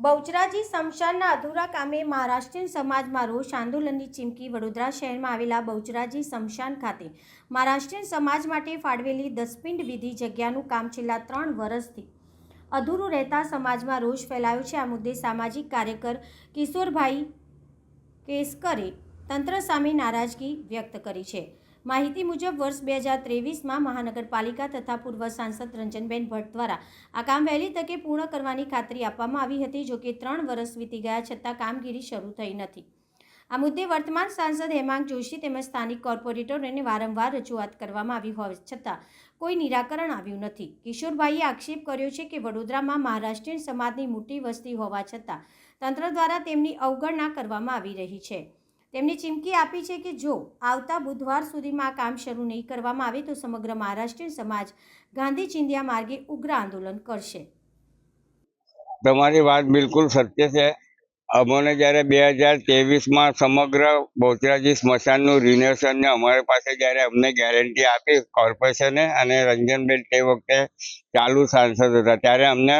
બહુચરાજી સ્મશાનના અધૂરા કામે મહારાષ્ટ્રીયન સમાજમાં રોષ આંદોલનની ચીમકી। વડોદરા શહેરમાં આવેલા બહુચરાજી સ્મશાન ખાતે મહારાષ્ટ્રીયન સમાજ માટે ફાળવેલી દસપિંડ વિધિ જગ્યાનું કામ છેલ્લા 3 વર્ષથી અધૂરું રહેતા સમાજમાં રોષ ફેલાયો છે। આ મુદ્દે સામાજિક કાર્યકર કિશોરભાઈ કેસકરે તંત્ર સામે નારાજગી વ્યક્ત કરી છે। માહિતી મુજબ વર્ષ 2023માં મહાનગરપાલિકા તથા પૂર્વ સાંસદ રંજનબેન ભટ્ટ દ્વારા આ કામ વહેલી તકે પૂર્ણ કરવાની ખાતરી આપવામાં આવી હતી। જોકે 3 વર્ષ વીતી ગયા છતાં કામગીરી શરૂ થઈ નથી। આ મુદ્દે વર્તમાન સાંસદ હેમાંગ જોશી તેમજ સ્થાનિક કોર્પોરેટરોને વારંવાર રજૂઆત કરવામાં આવી હોવા છતાં કોઈ નિરાકરણ આવ્યું નથી। કિશોરભાઈએ આક્ષેપ કર્યો છે કે વડોદરામાં મહારાષ્ટ્રીયન સમાજની મોટી વસ્તી હોવા છતાં તંત્ર દ્વારા તેમની અવગણના કરવામાં આવી રહી છે। તેમણે ચીમકી આપી છે કે જો આવતા બુધવાર સુધીમાં આ કામ શરૂ નહીં કરવામાં આવે તો સમગ્ર મહારાષ્ટ્રીયન સમાજ ગાંધી ચિંધ્યા માર્ગે ઉગ્ર આંદોલન કરશે। તમારી વાત બિલકુલ સત્ય છે। અમને જ્યારે 2023માં સમગ્ર બહુચરાજી સ્મશાનનું રિનોવેશન ને અમારી પાસે જ્યારે અમને ગેરંટી આપી કોર્પોરેશને અને રંજનબેન તે વખતે ચાલુ સાંસદ હતા, ત્યારે અમને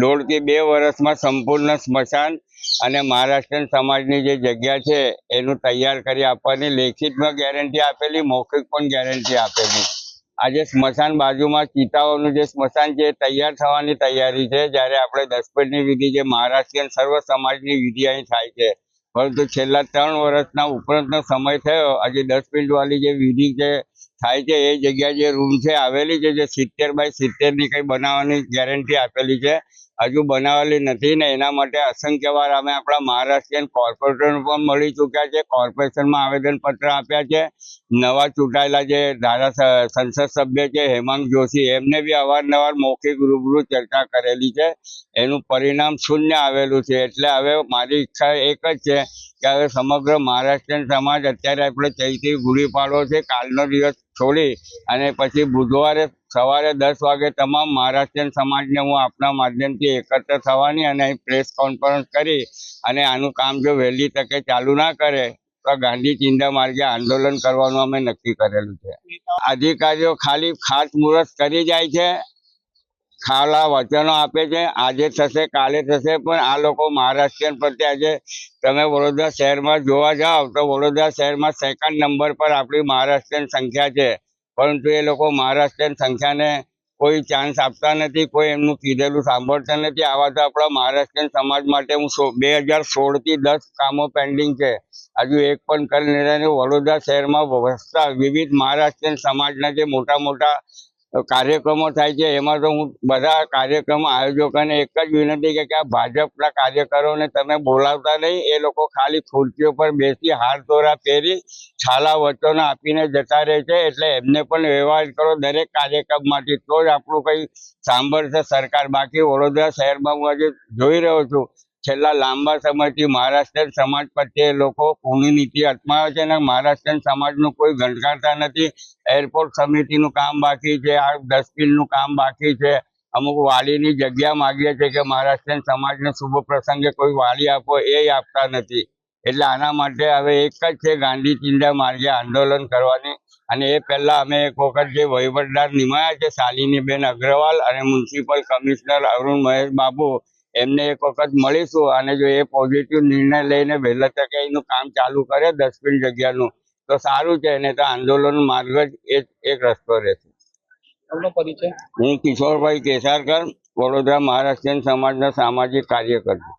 1.5 થી 2 વર્ષમાં સંપૂર્ણ સ્મશાન અને મહારાષ્ટ્રીયન સમાજની જે જગ્યા છે એનું તૈયાર કરી આપવાની લેખિતમાં ગેરંટી આપેલી, મૌખિક પણ ગેરંટી આપેલી। આજે સ્મશાન બાજુમાં ચિતાઓનું જે સ્મશાન છે એ તૈયાર થવાની તૈયારી છે, જ્યારે આપણે દસપિંડની વિધિ જે મહારાષ્ટ્રીયન સર્વ સમાજની વિધિ અહીં થાય છે, પરંતુ છેલ્લા 3 વર્ષના ઉપરાંતનો સમય થયો। આજે 10 વાળી જે વિધિ જે થાય છે એ જગ્યા જે રૂમ છે આવેલી છે, જે 70 બાય 70ની કંઈ બનાવવાની ગેરંટી આપેલી છે, હજુ બનાવેલી નથી ને એના માટે અસંખ્ય વાર અમે આપણા મહારાષ્ટ્રીયન કોર્પોરેટરને પણ મળી ચૂક્યા છે, કોર્પોરેશનમાં આવેદનપત્ર આપ્યા છે। નવા ચૂંટાયેલા જે સંસદ સભ્ય છે હેમાંગ જોશી, એમને બી અવારનવાર મૌખિક રૂબરૂ ચર્ચા કરેલી છે, એનું પરિણામ શૂન્ય આવેલું છે। એટલે હવે મારી ઈચ્છા એક જ છે કે હવે સમગ્ર મહારાષ્ટ્રીયન સમાજ અત્યારે આપણે ચૈત્રી ગુડી પાડવો છે, કાલનો દિવસ છોડી અને પછી બુધવારે સવારે 10 વાગે તમામ મહારાષ્ટ્રીયન સમાજને હું આપના માધ્યમથી એકત્ર થવાની અને અહીં પ્રેસ કોન્ફરન્સ કરી અને આનું કામ જો વહેલી તકે ચાલુ ના કરે તો ગાંધી ચિંધ્યા માર્ગે આંદોલન કરવાનું અમે નક્કી કરેલું છે। અધિકારીઓ ખાલી ખાતમુહૂર્ત કરી જાય છે, ખાલા વચનો આપે છે, આજે થશે કાલે થશે, પણ આ લોકો મહારાષ્ટ્રીયન પ્રત્યે આજે તમે વડોદરા શહેરમાં જોવા જાઓ તો વડોદરા શહેરમાં 2nd નંબર પર આપણી મહારાષ્ટ્રીયન સંખ્યા છે, પરંતુ એ લોકો મહારાષ્ટ્રીયન સંખ્યાને કોઈ ચાન્સ આપતા નથી, કોઈ એમનું કીધેલું સાંભળતા નથી। આવા તો આપણા મહારાષ્ટ્રીયન સમાજ માટે હું 2016થી 10 કામો પેન્ડિંગ છે, હજુ એક પણ કરી નથી। વડોદરા શહેરમાં વસતા વિવિધ મહારાષ્ટ્રીયન સમાજના જે મોટા મોટા કાર્યક્રમો થાય છે એમાં તો હું બધા કાર્યક્રમ આયોજકોને એક જ વિનંતી કે આ ભાજપના કાર્યકરોને તમે બોલાવતા નહીં, એ લોકો ખાલી ખુરશીઓ પર બેસી હાર તોરા પહેરી છાલા વચનો આપીને જતા રહે છે। એટલે એમને પણ વ્યવહાર કરો દરેક કાર્યક્રમમાંથી, તો જ આપણું કંઈ સાંભળશે સરકાર। બાકી વડોદરા શહેરમાં હું આજે જોઈ રહ્યો છું છેલ્લા લાંબા સમયથી મહારાષ્ટ્રીયન સમાજ પ્રત્યે લોકો પૂર્ણ નીતિ અપનાવે છે અને મહારાષ્ટ્રીયન સમાજનું કોઈ ગણકારતા નથી। એરપોર્ટ સમિતિનું કામ બાકી છે, આ ડસ્ટબિનનું કામ બાકી છે, અમુક વાલીની જગ્યા માગીએ છીએ કે મહારાષ્ટ્રીયન સમાજને શુભ પ્રસંગે કોઈ વાલી આપો, એ આપતા નથી। એટલે આના માટે હવે એક જ છે ગાંધી ચિંધ્યા માર્ગે આંદોલન કરવાની। અને એ પહેલાં અમે એક વખત જે વહીવટદાર નિમાયા છે શાલિનીબેન અગ્રવાલ અને મ્યુનિસિપલ કમિશનર અરુણ મહેશ બાબુ, એમને એક વખત મળીશું અને જો એ પોઝિટિવ નિર્ણય લઈને વહેલા તકે એનું કામ ચાલુ કરે ડસ્ટબિન જગ્યાનું તો સારું છે, નહીં તો આંદોલન માર્ગ જ એક રસ્તો રહેશે। હું કિશોરભાઈ કેસારકર, વડોદરા મહારાષ્ટ્રીયન સમાજના સામાજિક કાર્યકર છું।